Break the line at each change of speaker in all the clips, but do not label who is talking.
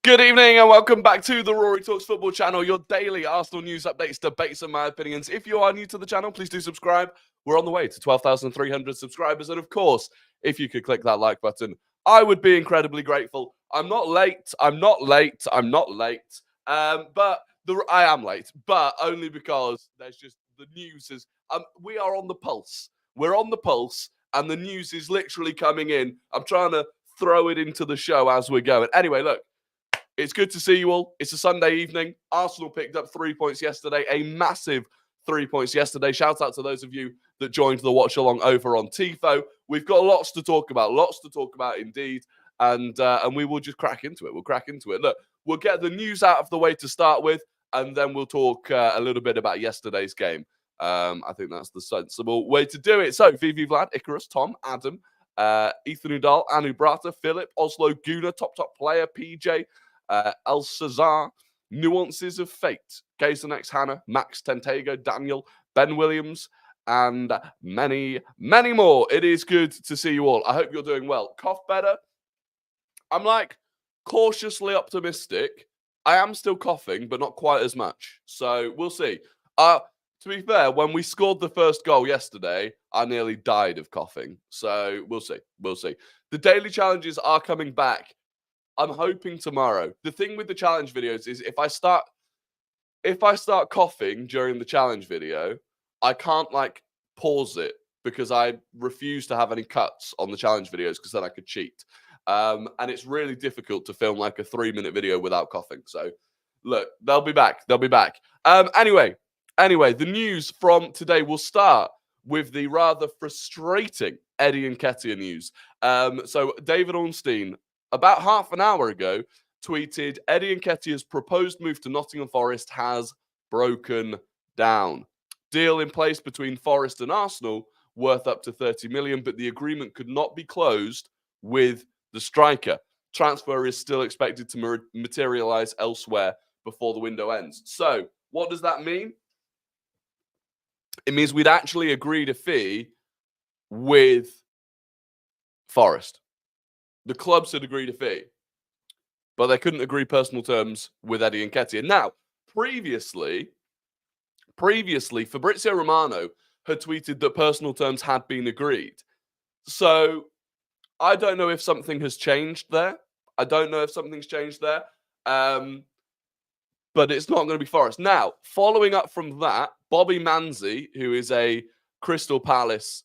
Good evening and welcome back to the Rory Talks Football channel, your daily Arsenal news updates, debates and my opinions. If you are new to the channel, please do subscribe. We're on the way to 12,300 subscribers. And of course, if you could click that like button, I would be incredibly grateful. I'm not late. I am late, but only because there's just the news is, we are on the pulse. We're on the pulse and the news is literally coming in. I'm trying to throw it into the show as we're going. Anyway, look. It's good to see you all. It's a Sunday evening. Arsenal picked up 3 points yesterday, a massive 3 points yesterday. Shout out to those of you that joined the watch along over on Tifo. We've got lots to talk about indeed, and we will just crack into it. We'll crack into it. Look, we'll get the news out of the way to start with, and then we'll talk a little bit about yesterday's game. I think that's the sensible way to do it. So, Vivi Vlad, Icarus, Tom, Adam, Ethan Udall, Anu Brata, Philip, Oslo, Guna, top player, PJ, El Cesar, Nuances of Fate, Gazenex, Hannah, Max Tentego, Daniel, Ben Williams, and many, many more. It is good to see you all. I hope you're doing well. Cough better. I'm like cautiously optimistic. I am still coughing, but not quite as much. So we'll see. To be fair, when we scored the first goal yesterday, I nearly died of coughing. So we'll see. We'll see. The daily challenges are coming back. I'm hoping tomorrow. The thing with the challenge videos is if I start coughing during the challenge video, I can't like pause it because I refuse to have any cuts on the challenge videos because then I could cheat. And it's really difficult to film like a 3-minute video without coughing. So look, they'll be back. They'll be back. Anyway, the news from today will start with the rather frustrating Eddie Nketiah news. So David Ornstein, about half an hour ago, tweeted, Eddie Nketiah's proposed move to Nottingham Forest has broken down. Deal in place between Forest and Arsenal worth up to 30 million, but the agreement could not be closed with the striker. Transfer is still expected to materialise elsewhere before the window ends. So, what does that mean? It means we'd actually agreed a fee with Forest. The clubs had agreed a fee, but they couldn't agree personal terms with Eddie Nketiah. Now, previously, Fabrizio Romano had tweeted that personal terms had been agreed. So, I don't know if something has changed there. But it's not going to be Forest. Now, following up from that, Bobby Manzi, who is a Crystal Palace...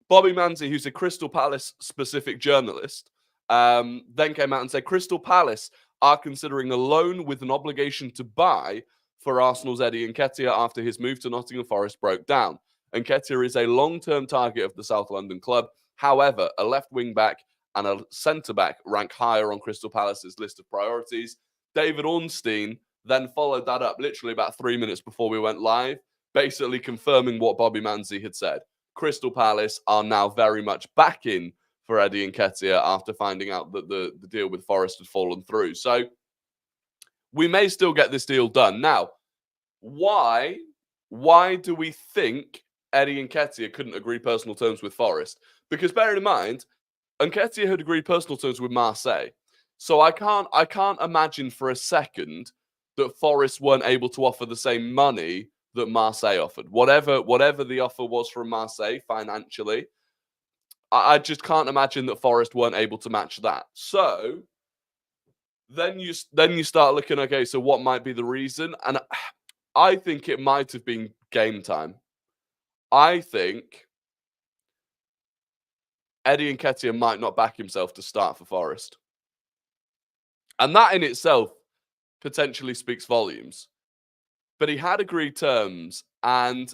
Bobby Manzi, who's a Crystal Palace specific journalist, then came out and said Crystal Palace are considering a loan with an obligation to buy for Arsenal's Eddie Nketiah after his move to Nottingham Forest broke down. Nketiah is a long-term target of the South London club. However, a left wing-back and a centre-back rank higher on Crystal Palace's list of priorities. David Ornstein then followed that up literally about 3 minutes before we went live, basically confirming what Bobby Manzi had said. Crystal Palace are now very much back in for Eddie Nketiah after finding out that the deal with Forest had fallen through. So we may still get this deal done. Now, why do we think Eddie Nketiah couldn't agree personal terms with Forest? Because bear in mind, Nketiah had agreed personal terms with Marseille. So I can't imagine for a second that Forest weren't able to offer the same money that Marseille offered. Whatever the offer was from Marseille financially, I just can't imagine that Forest weren't able to match that. So then you start looking, okay, so what might be the reason? And I think it might have been game time. I think Eddie Nketiah might not back himself to start for Forest. And that in itself potentially speaks volumes. But he had agreed terms, and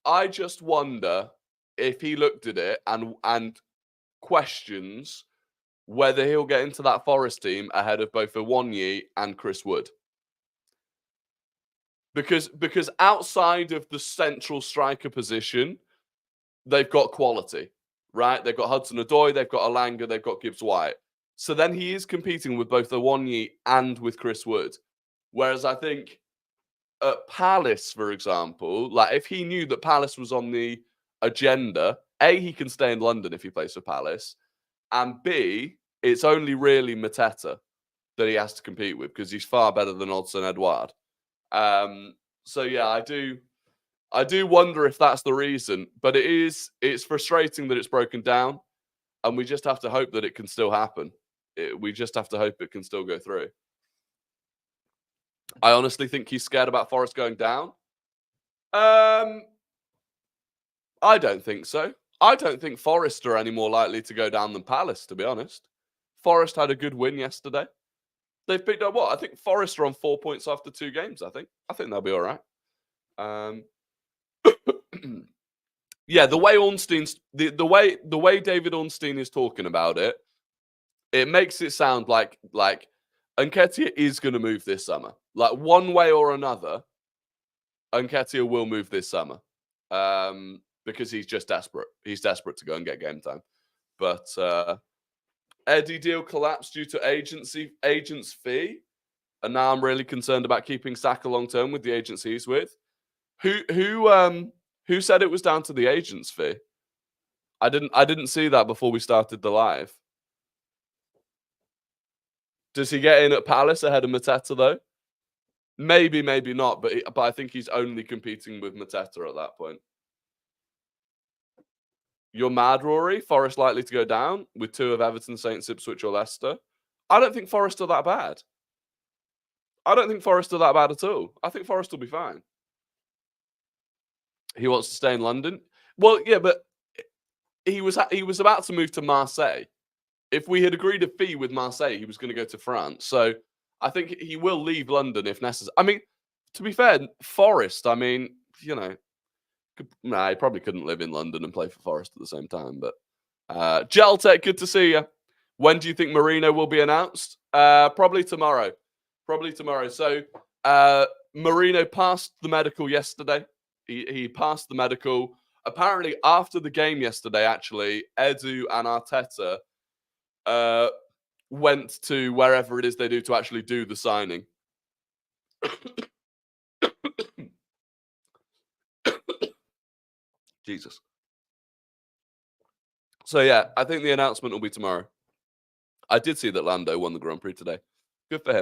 I just wonder if he looked at it and questions whether he'll get into that Forest team ahead of both Iwonyi and Chris Wood. Because outside of the central striker position, they've got quality, right? They've got Hudson-Odoi, they've got Alanga, they've got Gibbs-White. So then he is competing with both Iwonyi and with Chris Wood. Whereas I think at Palace, for example, like if he knew that Palace was on the agenda, A, he can stay in London if he plays for Palace, and B, it's only really Mateta that he has to compete with because he's far better than Odsonne Edouard. So yeah, I do wonder if that's the reason, but it's frustrating that it's broken down, and we just have to hope that it can still happen. We just have to hope it can still go through. I honestly think he's scared about Forest going down. I don't think so. I don't think Forest are any more likely to go down than Palace, to be honest. Forest had a good win yesterday. They've picked up what? I think Forest are on 4 points after 2 games, I think they'll be all right. Yeah, the way Ornstein's the way David Ornstein is talking about it, it makes it sound like Nketiah is going to move this summer. Like one way or another, Nketiah will move this summer. Because he's just desperate. He's desperate to go and get game time. But Eddie deal collapsed due to agent's fee. And now I'm really concerned about keeping Saka long term with the agency he's with. Who said it was down to the agent's fee? I didn't see that before we started the live. Does he get in at Palace ahead of Mateta though? Maybe not, but I think he's only competing with Mateta at that point. You're mad, Rory? Forest likely to go down with 2 of Everton, Saints, Ipswich or Leicester? I don't think Forest are that bad. I don't think Forest are that bad at all. I think Forest will be fine. He wants to stay in London. Well, yeah, but he was about to move to Marseille. If we had agreed a fee with Marseille, he was going to go to France. So I think he will leave London if necessary. I mean, to be fair, Forest, I mean, you know, he probably couldn't live in London and play for Forest at the same time. But Geltech, good to see you. When do you think Marino will be announced? Probably tomorrow. So Marino passed the medical yesterday. He passed the medical. Apparently, after the game yesterday, actually, Edu and Arteta went to wherever it is they do to actually do the signing. Jesus. So yeah, I think the announcement will be tomorrow. I did see that Lando won the Grand Prix today. Good for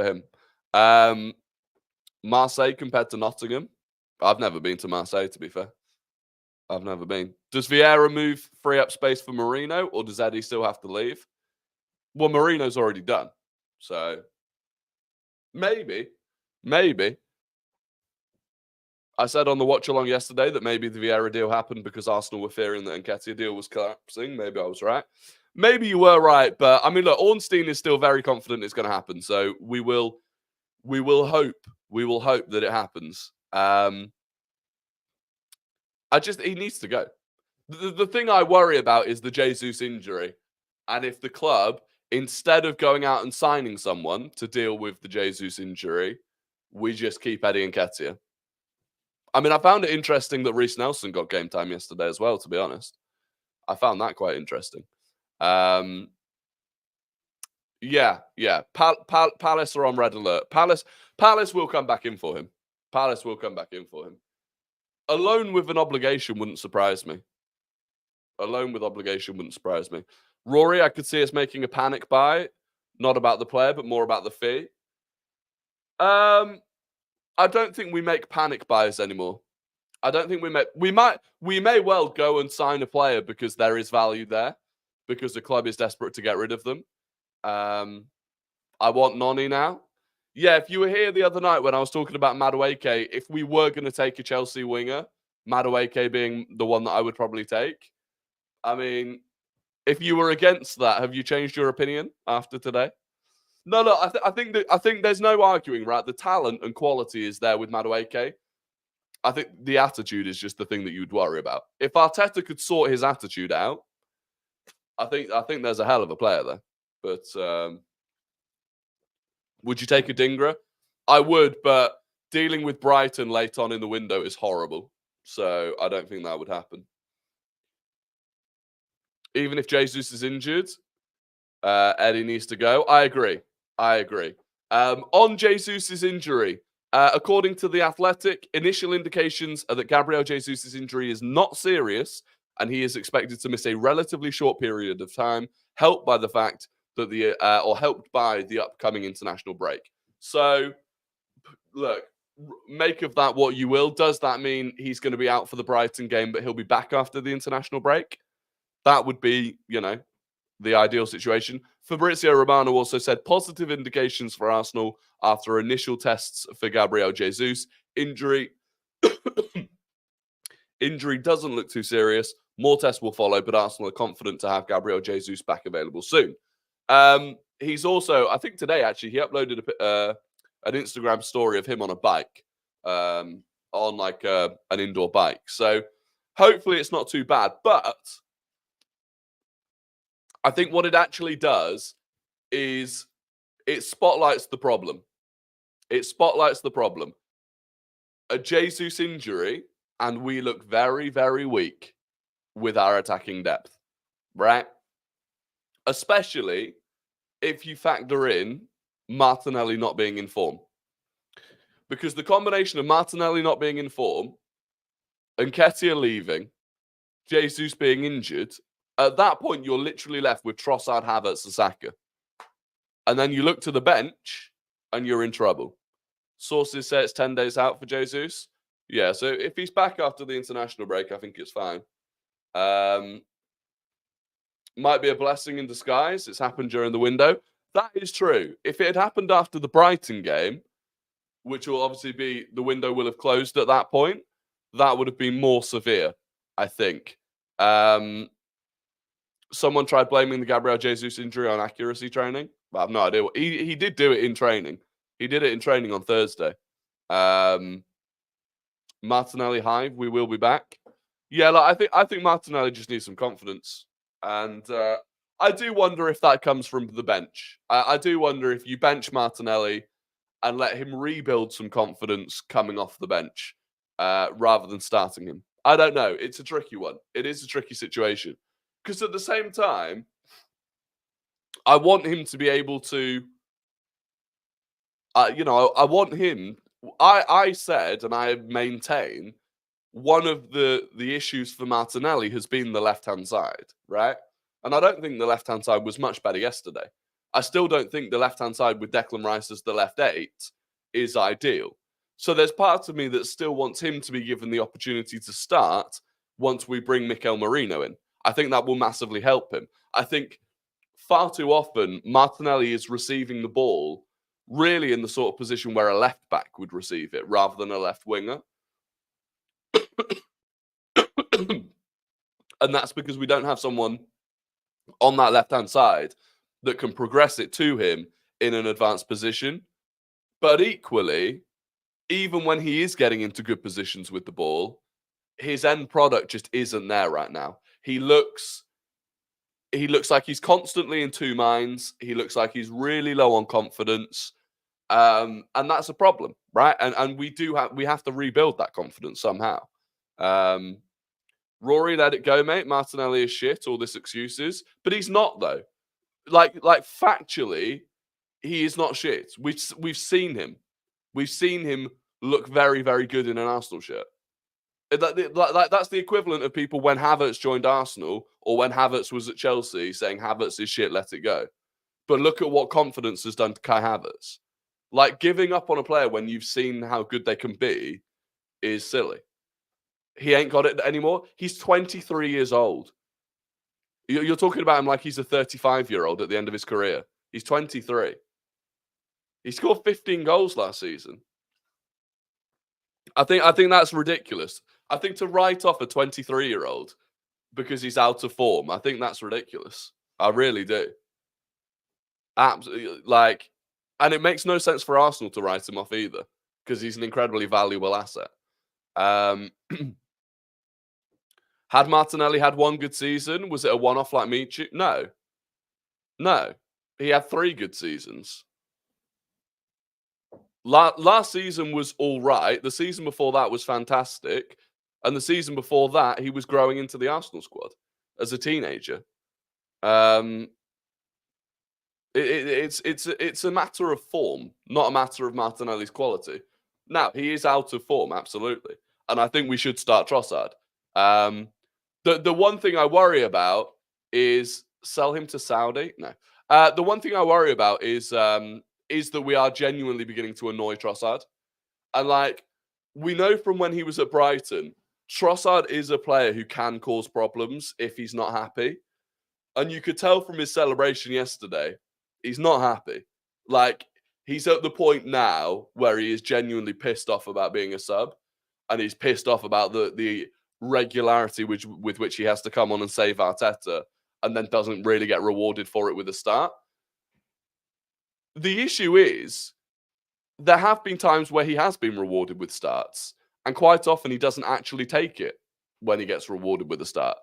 him. Marseille compared to Nottingham. I've never been to Marseille, to be fair. I've never been. Does Vieira move, free up space for Marino, or does Eddie still have to leave? Well, Marino's already done. So maybe. I said on the watch along yesterday that maybe the Vieira deal happened because Arsenal were fearing that Nketiah deal was collapsing. Maybe I was right. Maybe you were right, but I mean, look, Ornstein is still very confident it's going to happen. So we will hope that it happens. He needs to go. The thing I worry about is the Jesus injury, and if the club, instead of going out and signing someone to deal with the Jesus injury, we just keep Eddie Nketiah. I mean, I found it interesting that Reece Nelson got game time yesterday as well, to be honest. I found that quite interesting. Yeah. Palace are on red alert. Palace will come back in for him. Alone with an obligation wouldn't surprise me. Rory, I could see us making a panic buy, not about the player, but more about the fee. I don't think we make panic buys anymore. I don't think we may well go and sign a player because there is value there, because the club is desperate to get rid of them. I want Noni now. Yeah, if you were here the other night when I was talking about Madueke, if we were going to take a Chelsea winger, Madueke being the one that I would probably take. I mean, if you were against that, have you changed your opinion after today? No. I think there's no arguing, right? The talent and quality is there with Madueke. I think the attitude is just the thing that you'd worry about. If Arteta could sort his attitude out, I think there's a hell of a player there. But would you take a Dingra? I would, but dealing with Brighton late on in the window is horrible. So I don't think that would happen. Even if Jesus is injured, Eddie needs to go. I agree. On Jesus' injury, according to The Athletic, initial indications are that Gabriel Jesus' injury is not serious and he is expected to miss a relatively short period of time, helped by the fact that helped by the upcoming international break. So, look, make of that what you will. Does that mean he's going to be out for the Brighton game, but he'll be back after the international break? That would be, the ideal situation. Fabrizio Romano also said positive indications for Arsenal after initial tests for Gabriel Jesus. Injury doesn't look too serious. More tests will follow, but Arsenal are confident to have Gabriel Jesus back available soon. He's also, I think today actually, he uploaded an Instagram story of him on a bike, on like an indoor bike. So hopefully it's not too bad. But I think what it actually does is it spotlights the problem. It spotlights the problem. A Jesus injury, and we look very, very weak with our attacking depth, right? Especially if you factor in Martinelli not being in form. Because the combination of Martinelli not being in form, Nketiah leaving, Jesus being injured, at that point, you're literally left with Trossard, Havertz, and Saka. And then you look to the bench, and you're in trouble. Sources say it's 10 days out for Jesus. Yeah, so if he's back after the international break, I think it's fine. Might be a blessing in disguise. It's happened during the window. That is true. If it had happened after the Brighton game, which will obviously be, the window will have closed at that point, that would have been more severe, I think. Someone tried blaming the Gabriel Jesus injury on accuracy training. But I have no idea. He did do it in training. He did it in training on Thursday. Martinelli Hive, we will be back. Yeah, I think Martinelli just needs some confidence. And I do wonder if that comes from the bench. I do wonder if you bench Martinelli and let him rebuild some confidence coming off the bench rather than starting him. I don't know. It's a tricky one. It is a tricky situation. Because at the same time, I want him to be able to, I want him, I said, and I maintain, one of the issues for Martinelli has been the left-hand side, right? And I don't think the left-hand side was much better yesterday. I still don't think the left-hand side with Declan Rice as the left 8 is ideal. So there's part of me that still wants him to be given the opportunity to start once we bring Mikel Merino in. I think that will massively help him. I think far too often Martinelli is receiving the ball really in the sort of position where a left back would receive it rather than a left winger. And that's because we don't have someone on that left-hand side that can progress it to him in an advanced position. But equally, even when he is getting into good positions with the ball, his end product just isn't there right now. He looks like he's constantly in two minds. He looks like he's really low on confidence. And that's a problem, right? And we have to rebuild that confidence somehow. Rory, let it go, mate. Martinelli is shit. All this excuses, but he's not though. Like factually, he is not shit. We've seen him. We've seen him look very, very good in an Arsenal shirt. That's the equivalent of people when Havertz joined Arsenal or when Havertz was at Chelsea saying Havertz is shit, let it go. But look at what confidence has done to Kai Havertz. Like, giving up on a player when you've seen how good they can be is silly. He ain't got it anymore. He's 23 years old. You're talking about him like he's a 35-year-old at the end of his career. He's 23. He scored 15 goals last season. I think that's ridiculous. I think to write off a 23-year-old because he's out of form, I think that's ridiculous. I really do. Absolutely. And it makes no sense for Arsenal to write him off either because he's an incredibly valuable asset. Had Martinelli had one good season? Was it a one-off like Michu? No. He had 3 good seasons. Last season was all right. The season before that was fantastic. And the season before that, he was growing into the Arsenal squad as a teenager. It's a matter of form, not a matter of Martinelli's quality. Now, he is out of form, absolutely. And I think we should start Trossard. The one thing I worry about is sell him to Saudi. No. The one thing I worry about is that we are genuinely beginning to annoy Trossard. And like, we know from when he was at Brighton, Trossard is a player who can cause problems if he's not happy. And you could tell from his celebration yesterday, he's not happy. Like, he's at the point now where he is genuinely pissed off about being a sub. And he's pissed off about the regularity with which he has to come on and save Arteta and then doesn't really get rewarded for it with a start. The issue is, there have been times where he has been rewarded with starts, and quite often he doesn't actually take it when he gets rewarded with a start.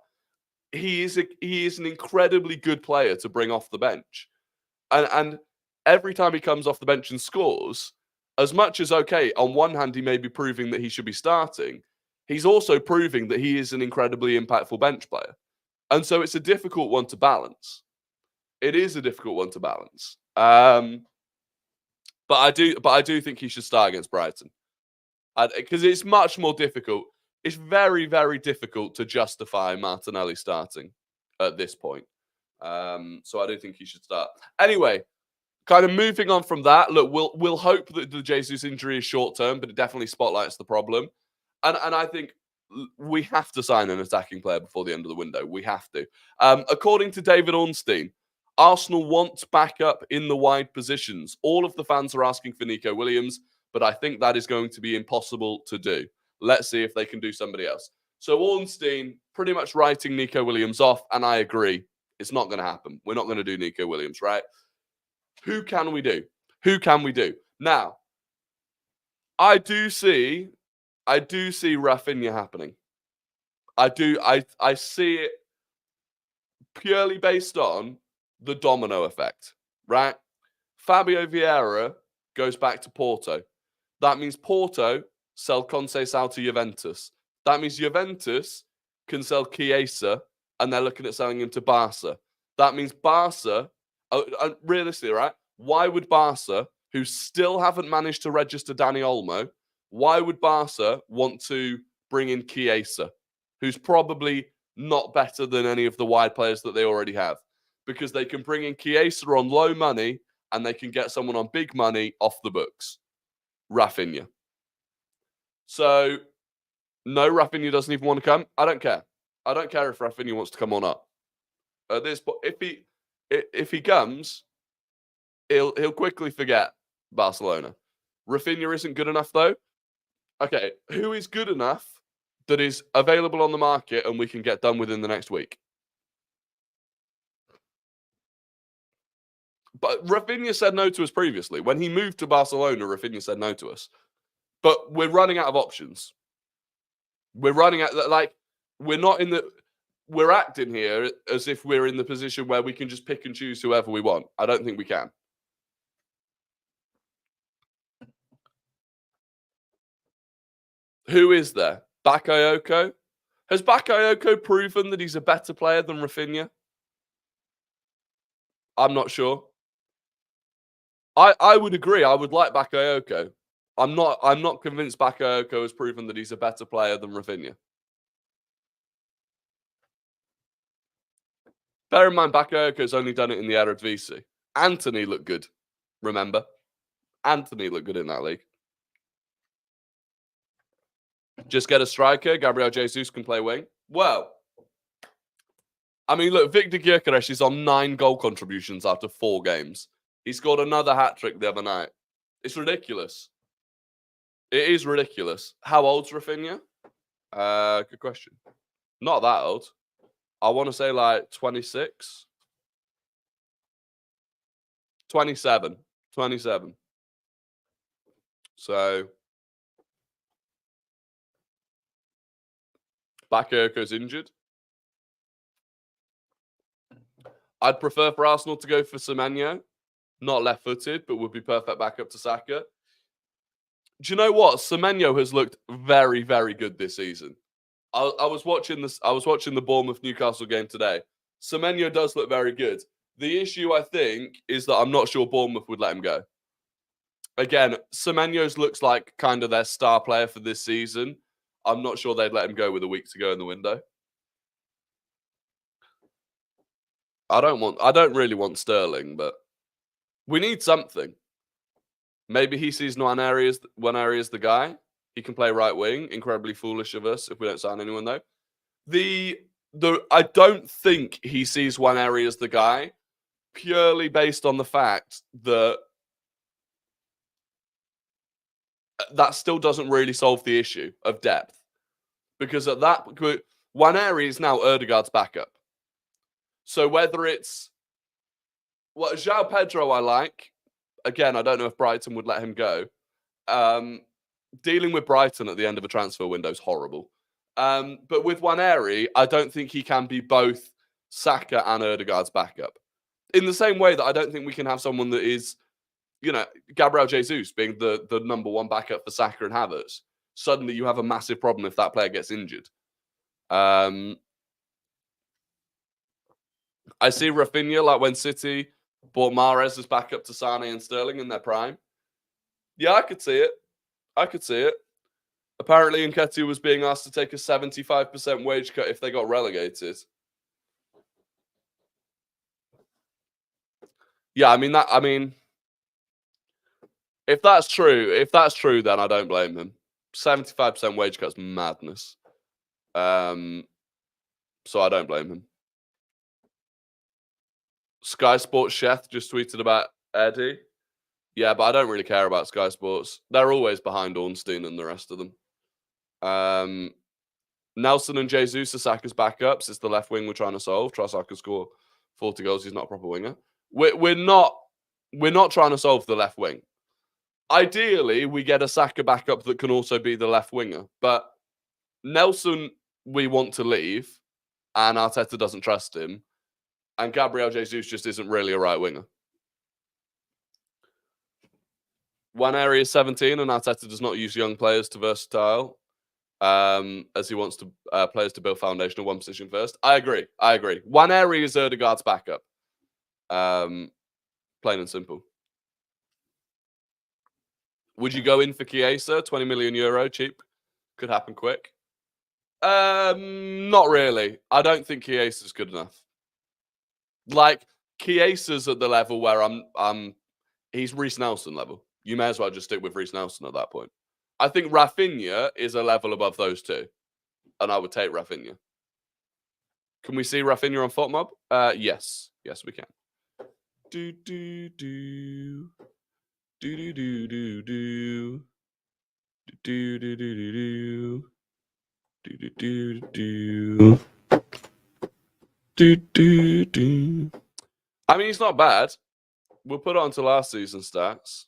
He is an incredibly good player to bring off the bench. And every time he comes off the bench and scores, as much as, okay, on one hand, he may be proving that he should be starting, he's also proving that he is an incredibly impactful bench player. And so it's a difficult one to balance. It is a difficult one to balance. But I do think he should start against Brighton. Because it's much more difficult. It's very, very difficult to justify Martinelli starting at this point. So I do think he should start. Anyway, kind of moving on from that, look, we'll hope that the Jesus injury is short term, but it definitely spotlights the problem. And I think we have to sign an attacking player before the end of the window. We have to. According to David Ornstein, Arsenal want backup in the wide positions. All of the fans are asking for Nico Williams, but I think that is going to be impossible to do. Let's see if they can do somebody else. So Ornstein pretty much writing Nico Williams off, and I agree. It's not going to happen. We're not going to do Nico Williams, right? Who can we do? Who can we do? Now, I do see Raphinha happening. I see it purely based on the domino effect, right? Fabio Vieira goes back to Porto. That means Porto sell Conceição to Juventus. That means Juventus can sell Chiesa, and they're looking at selling him to Barca. That means Barca, realistically, right? Why would Barca, who still haven't managed to register Dani Olmo, why would Barca want to bring in Chiesa, who's probably not better than any of the wide players that they already have? Because they can bring in Chiesa on low money and they can get someone on big money off the books. Raphinha. So, no, Raphinha doesn't even want to come. I don't care. I don't care if Raphinha wants to come on up. At this point, if he comes, he'll quickly forget Barcelona. Raphinha isn't good enough, though. Okay, who is good enough that is available on the market and we can get done within the next week? But Raphinha said no to us previously. When he moved to Barcelona, Raphinha said no to us. But we're running out of options. We're running out, we're acting here as if we're in the position where we can just pick and choose whoever we want. I don't think we can. Who is there? Bakayoko? Has Bakayoko proven that he's a better player than Raphinha? I'm not sure. I would agree. I would like Bakayoko. I'm not convinced Bakayoko has proven that he's a better player than Raphinha. Bear in mind, Bakayoko's only done it in the Eredivisie. Anthony looked good, remember? Anthony looked good in that league. Just get a striker. Gabriel Jesus can play wing. Well, I mean, look, Victor Gyökeres is on 9 goal contributions after 4 games. He scored another hat-trick the other night. It's ridiculous. It is ridiculous. How old's Raphinha? Good question. Not that old. I want to say like 26. 27. 27. So, Bakayoko's injured. I'd prefer for Arsenal to go for Semenyo. Not left-footed, but would be perfect backup to Saka. Do you know what? Semenyo has looked very, very good this season. I was watching the Bournemouth Newcastle game today. Semenyo does look very good. The issue, I think, is that I'm not sure Bournemouth would let him go. Again, Semenyo's looks like kind of their star player for this season. I'm not sure they'd let him go with a week to go in the window. I don't really want Sterling, but we need something. Maybe he sees Nwaneri as the guy. He can play right wing. Incredibly foolish of us if we don't sign anyone though. I don't think he sees Nwaneri as the guy, purely based on the fact that that still doesn't really solve the issue of depth. Because at that, Nwaneri is now Ødegaard's backup. So whether it's João Pedro, I like. Again, I don't know if Brighton would let him go. Dealing with Brighton at the end of a transfer window is horrible. But with Nwaneri, I don't think he can be both Saka and Ødegaard's backup. In the same way that I don't think we can have someone that is, Gabriel Jesus being the number one backup for Saka and Havertz. Suddenly you have a massive problem if that player gets injured. I see Raphinha, like when City bought Mahrez as backup to Sane and Sterling in their prime. Yeah, I could see it. Apparently, Nketiah was being asked to take a 75% wage cut if they got relegated. Yeah, I mean, if that's true, then I don't blame him. 75% wage cut's madness. So I don't blame him. Sky Sports Chef just tweeted about Eddie. Yeah, but I don't really care about Sky Sports. They're always behind Ornstein and the rest of them. Nelson and Jesus are Saka's backups. It's the left wing we're trying to solve. Trossard could score 40 goals. He's not a proper winger. We're not trying to solve the left wing. Ideally, we get a Saka backup that can also be the left winger. But Nelson, we want to leave, and Arteta doesn't trust him. And Gabriel Jesus just isn't really a right winger. Nwaneri is 17, and Arteta does not use young players to versatile, as he wants to players to build foundation of one position first. I agree. Nwaneri is Ødegaard's backup. Plain and simple. Would you go in for Chiesa? 20 million euro, cheap. Could happen quick. Not really. I don't think Chiesa's good enough. Like, Chiesa's at the level where he's Reece Nelson level. You may as well just stick with Reece Nelson at that point. I think Raphinha is a level above those two. And I would take Raphinha. Can we see Raphinha on FOTMob? Yes. Yes, we can. I mean, he's not bad. We'll put it onto last season's stats.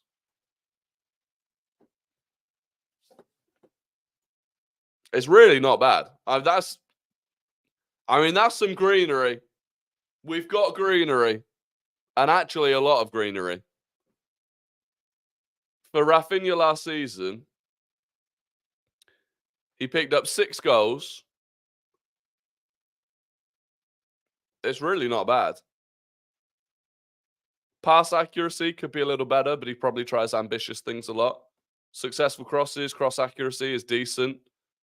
It's really not bad. That's some greenery. We've got greenery. And actually a lot of greenery. For Raphinha last season, he picked up 6 goals. It's really not bad. Pass accuracy could be a little better, but he probably tries ambitious things a lot. Successful crosses, cross accuracy is decent.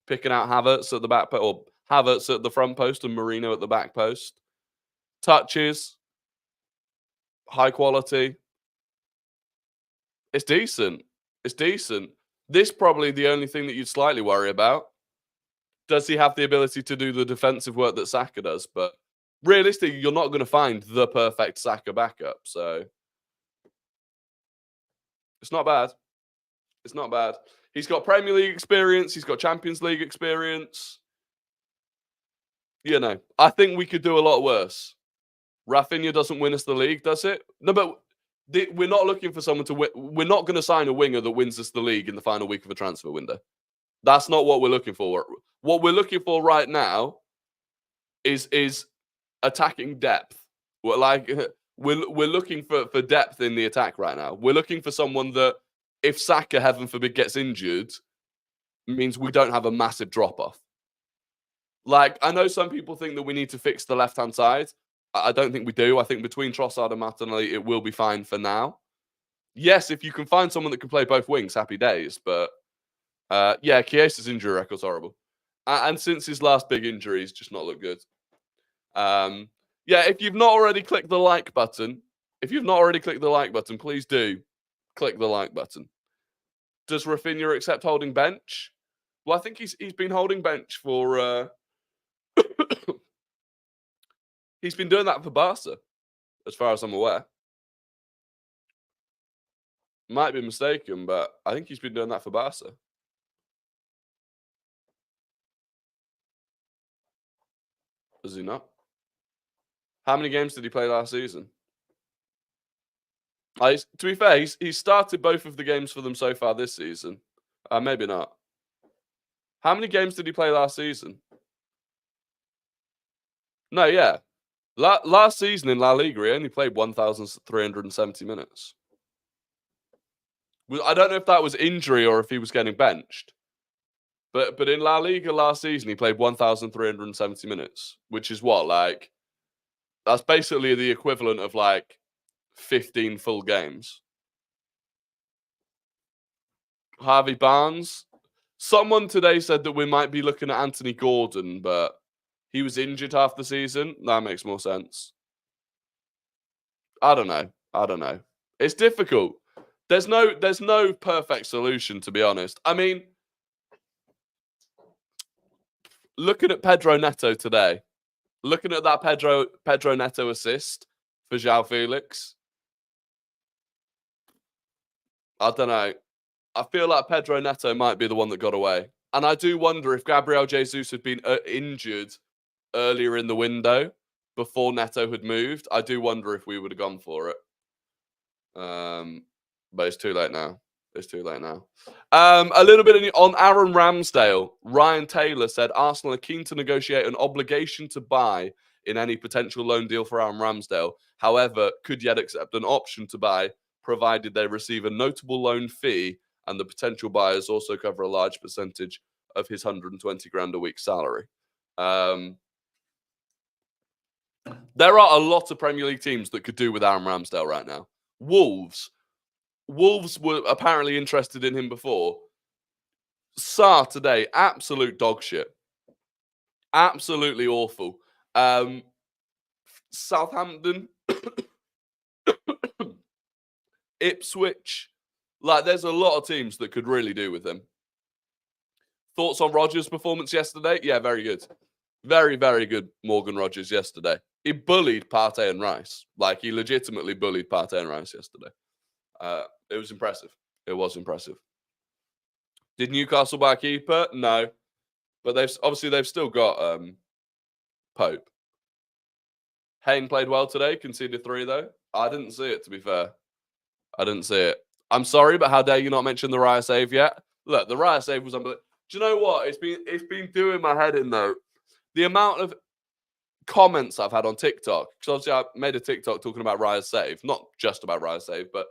Picking out Havertz at the back post, or Havertz at the front post and Marino at the back post. Touches, high quality. It's decent. This probably the only thing that you'd slightly worry about. Does he have the ability to do the defensive work that Saka does? But realistically, you're not going to find the perfect Saka backup. So it's not bad. He's got Premier League experience. He's got Champions League experience. I think we could do a lot worse. Raphinha doesn't win us the league, does it? No, but we're not looking for someone to win. We're not going to sign a winger that wins us the league in the final week of a transfer window. That's not what we're looking for. What we're looking for right now is attacking depth. We're looking for depth in the attack right now. We're looking for someone that, if Saka, heaven forbid, gets injured, means we don't have a massive drop-off. Like, I know some people think that we need to fix the left-hand side. I don't think we do. I think between Trossard and Martinelli, it will be fine for now. Yes, if you can find someone that can play both wings, happy days. But, Chiesa's injury record's horrible. And since his last big injury, he's just not looked good. Yeah, if you've not already clicked the like button, please do click the like button. Does Raphinha accept holding bench? Well, I think he's been holding bench for. He's been doing that for Barca, as far as I'm aware. Might be mistaken, but I think he's been doing that for Barca. Does he not? How many games did he play last season? To be fair, he's started both of the games for them so far this season. Maybe not. How many games did he play last season? No, yeah. Last season in La Liga, he only played 1,370 minutes. I don't know if that was injury or if he was getting benched. But in La Liga last season, he played 1,370 minutes, which is what, like, that's basically the equivalent of like 15 full games. Harvey Barnes. Someone today said that we might be looking at Anthony Gordon, but he was injured half the season. That makes more sense. I don't know. It's difficult. There's no perfect solution, to be honest. I mean, looking at Pedro Neto today, looking at that Pedro Neto assist for João Felix, I don't know. I feel like Pedro Neto might be the one that got away. And I do wonder if Gabriel Jesus had been injured earlier in the window before Neto had moved. I do wonder if we would have gone for it. But it's too late now. A little bit on Aaron Ramsdale. Ryan Taylor said Arsenal are keen to negotiate an obligation to buy in any potential loan deal for Aaron Ramsdale. However, could yet accept an option to buy, provided they receive a notable loan fee and the potential buyers also cover a large percentage of his 120 grand a week salary. There are a lot of Premier League teams that could do with Aaron Ramsdale right now. Wolves were apparently interested in him before. Sarr today, absolute dog shit. Absolutely awful. Southampton, Ipswich. Like, there's a lot of teams that could really do with him. Thoughts on Rodgers' performance yesterday? Yeah, very good. Very, very good Morgan Rodgers yesterday. He bullied Partey and Rice. Like, he legitimately bullied Partey and Rice yesterday. It was impressive. Did Newcastle buy a keeper? No. But they've still got Pope. Hayne played well today, conceded 3 though. I didn't see it, to be fair. I didn't see it. I'm sorry, but how dare you not mention the Raya save yet? Look, the Raya save was unbelievable. Do you know what? It's been doing my head in though. The amount of comments I've had on TikTok, because obviously I made a TikTok talking about Raya's save, not just about Raya's save, but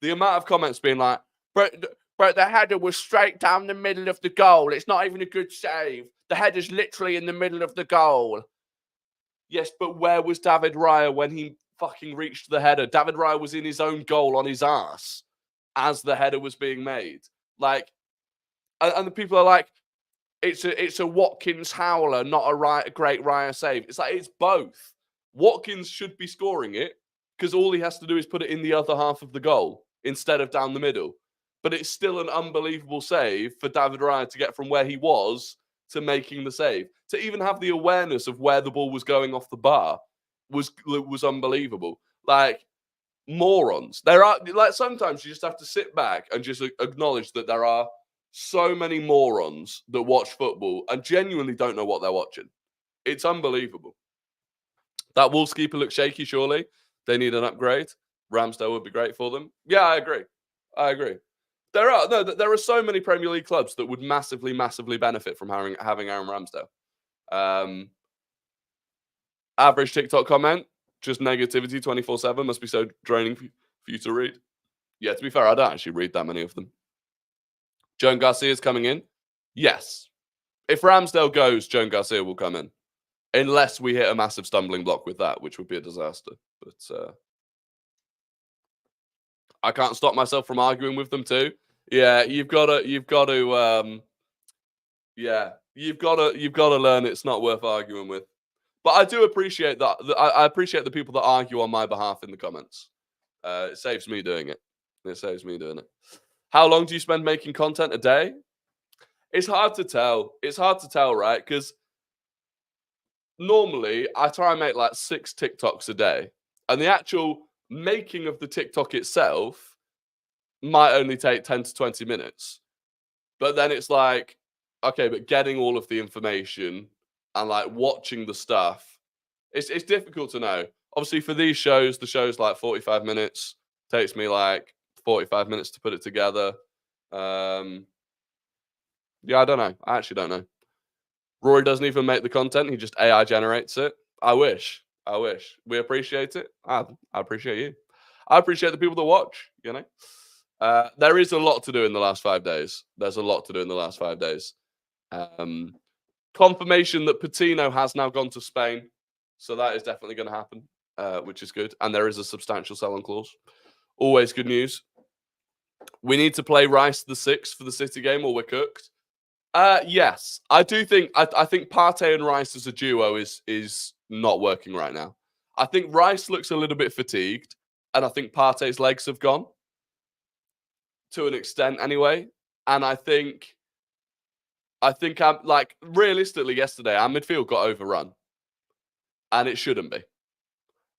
the amount of comments being like, but the header was straight down the middle of the goal. It's not even a good save. The header's literally in the middle of the goal. Yes, but where was David Raya when he fucking reached the header? David Raya was in his own goal on his ass as the header was being made. Like, and the people are like, it's a Watkins howler, not a great Raya save. It's like, it's both. Watkins should be scoring it because all he has to do is put it in the other half of the goal instead of down the middle. But it's still an unbelievable save for David Raya to get from where he was to making the save. To even have the awareness of where the ball was going off the bar was unbelievable. Like, morons. There are, like, sometimes you just have to sit back and just acknowledge that there are so many morons that watch football and genuinely don't know what they're watching. It's unbelievable. That Wolves keeper looks shaky, surely. They need an upgrade. Ramsdale would be great for them. Yeah, I agree. There are so many Premier League clubs that would massively, massively benefit from having Aaron Ramsdale. Average TikTok comment, just negativity 24/7. Must be so draining for you to read. Yeah, to be fair, I don't actually read that many of them. Joan Garcia's coming in. Yes. If Ramsdale goes, Joan Garcia will come in. Unless we hit a massive stumbling block with that, which would be a disaster. But I can't stop myself from arguing with them too. Yeah, you've got to learn it's not worth arguing with. But I do appreciate that. I appreciate the people that argue on my behalf in the comments. It saves me doing it. It saves me doing it. How long do you spend making content a day? It's hard to tell. It's hard to tell, right? Because normally I try and make like 6 TikToks a day. And the actual making of the TikTok itself might only take 10 to 20 minutes. But then it's like, okay, but getting all of the information and like watching the stuff, it's difficult to know. Obviously, for these shows, the show's like 45 minutes. Takes me like 45 minutes to put it together. Yeah, I don't know. I actually don't know. Rory doesn't even make the content. He just AI generates it. I wish. I wish. We appreciate it. I appreciate you. I appreciate the people that watch, you know. There is a lot to do in the last 5 days. There's a lot to do in the last 5 days. Confirmation that Patino has now gone to Spain. So that is definitely going to happen, which is good. And there is a substantial sell-on clause. Always good news. We need to play Rice the 6th for the City game or we're cooked. Yes, I do think I think Partey and Rice as a duo is not working right now. I think Rice looks a little bit fatigued, and I think Partey's legs have gone to an extent anyway. And I think I'm like realistically yesterday our midfield got overrun, and it shouldn't be.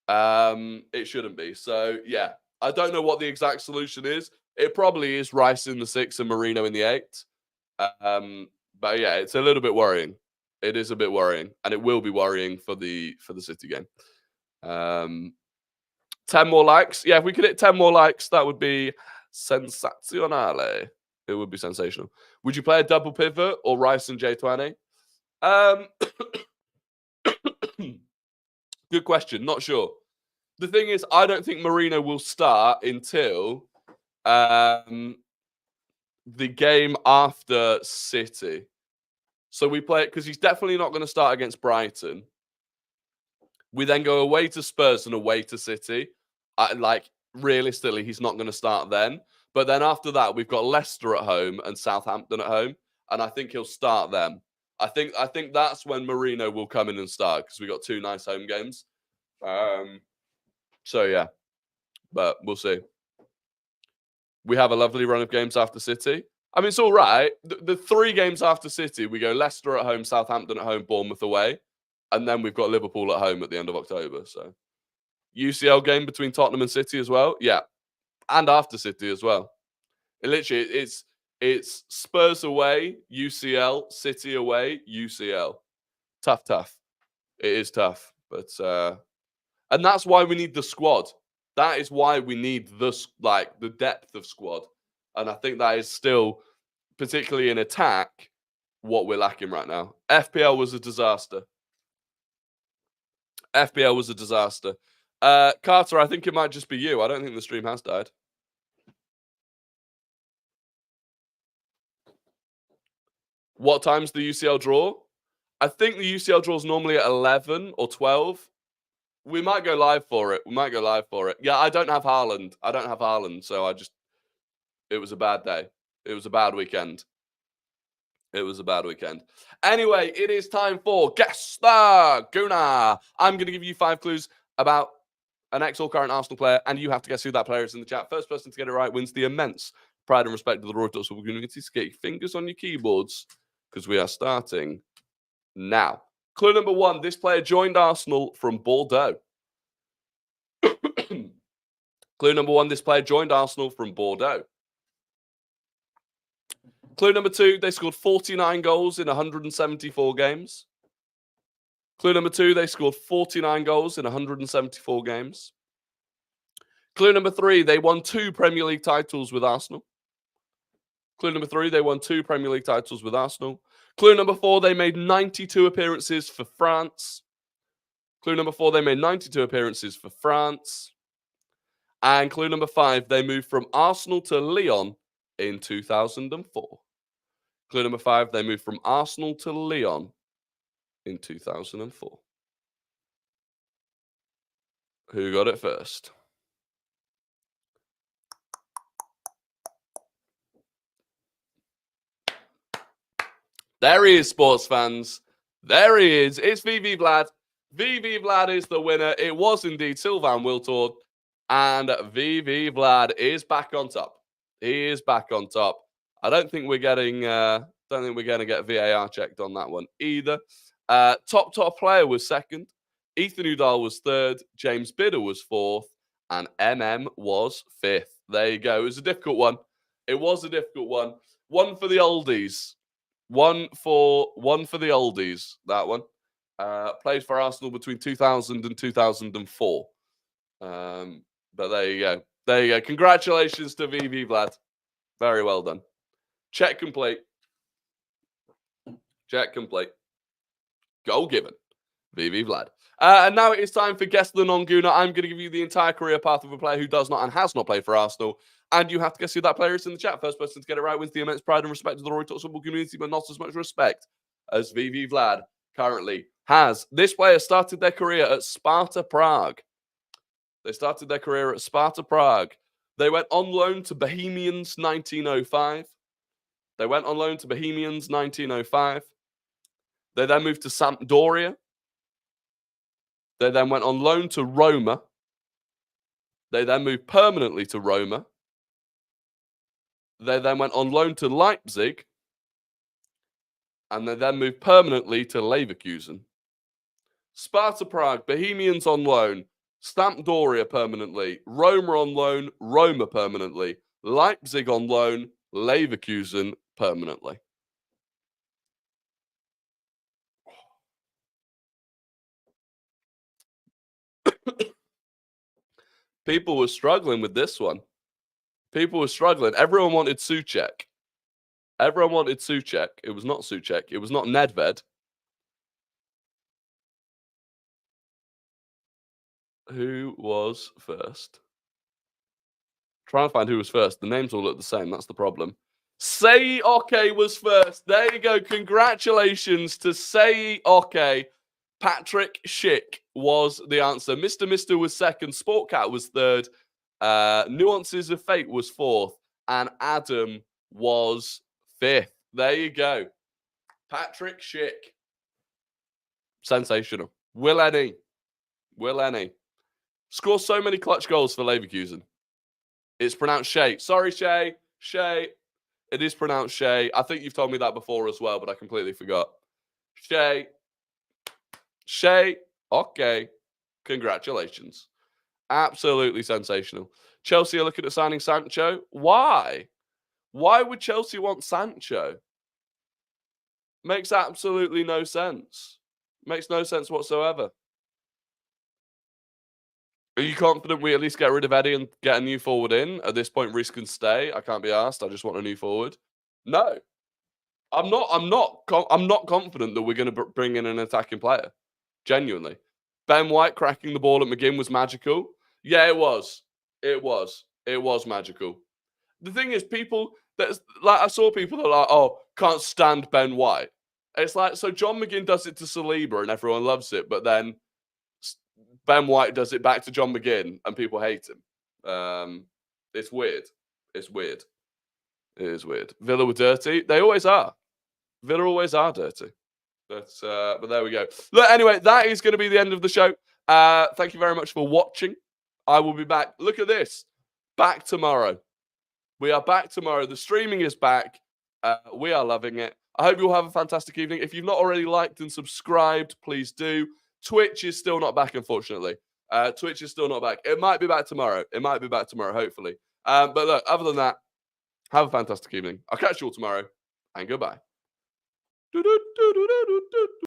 It shouldn't be. So yeah, I don't know what the exact solution is. It probably is Rice in the 6 and Marino in the 8. But yeah, it's a little bit worrying. It is a bit worrying, and it will be worrying for the City game. 10 more likes. Yeah, if we could hit 10 more likes, that would be sensazionale. It would be sensational. Would you play a double pivot or Rice and J20? Good question. Not sure. The thing is, I don't think Marino will start until the game after City. So we play it because he's definitely not going to start against Brighton. We then go away to Spurs and away to City. Like, realistically, he's not going to start then. But then after that, we've got Leicester at home and Southampton at home. And I think he'll start them. I think that's when Marino will come in and start because we got 2 nice home games. So, yeah. But we'll see. We have a lovely run of games after City. I mean, it's all right. The 3 games after City, we go Leicester at home, Southampton at home, Bournemouth away. And then we've got Liverpool at home at the end of October. So, UCL game between Tottenham and City as well. Yeah. And after City as well. It's Spurs away, UCL, City away, UCL. Tough. It is tough. But, and that's why we need the squad. That is why we need the depth of squad. And I think that is still, particularly in attack, what we're lacking right now. FPL was a disaster. Carter, I think it might just be you. I don't think the stream has died. What time's the UCL draw? I think the UCL draw is normally at 11 or 12. We might go live for it. Yeah, I don't have Haaland. So it was a bad day. It was a bad weekend. Anyway, it is time for Guess the Gooner. I'm going to give you 5 clues about an ex or current Arsenal player, and you have to guess who that player is in the chat. First person to get it right wins the immense pride and respect of the RoryTalksFootball community. So get your fingers on your keyboards because we are starting now. Clue number 1. This player joined Arsenal from Bordeaux. Clue number 1. This player joined Arsenal from Bordeaux. Clue number 2. They scored 49 goals in 174 games. Clue number 2. They scored 49 goals in 174 games. Clue number 3. They won 2 Premier League titles with Arsenal. Clue number 3. They won 2 Premier League titles with Arsenal. Clue number 4. They made 92 appearances for France. Clue number 4. They made 92 appearances for France. And clue number 5. They moved from Arsenal to Lyon in 2004. Clue number 5. They moved from Arsenal to Lyon in 2004. Who got it first? There he is, sports fans. There he is. It's VV Vlad. VV Vlad is the winner. It was indeed Sylvain Wiltord. And VV Vlad is back on top. He is back on top. I don't think we're getting going to get VAR checked on that one either. Top player was second. Ethan Udall was third. James Bidder was fourth. And MM was fifth. There you go. It was a difficult one. It was a difficult one. One for the oldies. One for the oldies. That one. Played for Arsenal between 2000 and 2004. But there you go. There you go. Congratulations to VV Vlad. Very well done. Check complete. Check complete. Goal given. VV Vlad. And now it is time for Guess the Non-Gooner. I'm going to give you the entire career path of a player who does not and has not played for Arsenal. And you have to guess who that player is in the chat. First person to get it right wins the immense pride and respect of the Rory Talks Football community, but not as much respect as VV Vlad currently has. This player started their career at Sparta Prague. They started their career at Sparta Prague. They went on loan to Bohemians 1905. They went on loan to Bohemians 1905. They then moved to Sampdoria. They then went on loan to Roma. They then moved permanently to Roma. They then went on loan to Leipzig. And they then moved permanently to Leverkusen. Sparta Prague, Bohemians on loan. Sampdoria permanently. Roma on loan. Roma permanently. Leipzig on loan. Leverkusen permanently. People were struggling with this one. People were struggling. Everyone wanted Souček. Everyone wanted Souček. It was not Souček. It was not Nedved. Who was first? Trying to find who was first. The names all look the same. That's the problem. Sei Oke was first. There you go. Congratulations to Sei Oke. Patrick Schick was the answer. Mr. was second. Sportcat was third. Nuances of Fate was fourth. And Adam was fifth. There you go. Patrick Schick. Sensational. Will any. Score so many clutch goals for Leverkusen. It's pronounced Shay. Sorry, Shay. Shay. It is pronounced Shay. I think you've told me that before as well, but I completely forgot. Shay. Okay. Congratulations. Absolutely sensational. Chelsea are looking at signing Sancho. Why? Why would Chelsea want Sancho? Makes absolutely no sense. Makes no sense whatsoever. Are you confident we at least get rid of Eddie and get a new forward in? At this point, Reece can stay. I can't be asked. I just want a new forward. No. I'm not confident that we're going to bring in an attacking player. Genuinely. Ben White cracking the ball at McGinn was magical. Yeah, it was. It was magical. The thing is, I saw people that are like, oh, can't stand Ben White. It's like, so John McGinn does it to Saliba and everyone loves it, but then Ben White does it back to John McGinn and people hate him. It's weird. It is weird. Villa were dirty. They always are. Villa always are dirty. But there we go. Look, anyway, that is going to be the end of the show. Thank you very much for watching. I will be back. Look at this. Back tomorrow. We are back tomorrow. The streaming is back. We are loving it. I hope you all have a fantastic evening. If you've not already liked and subscribed, please do. Twitch is still not back, unfortunately. Twitch is still not back. It might be back tomorrow. Hopefully. But look, other than that, have a fantastic evening. I'll catch you all tomorrow, and goodbye.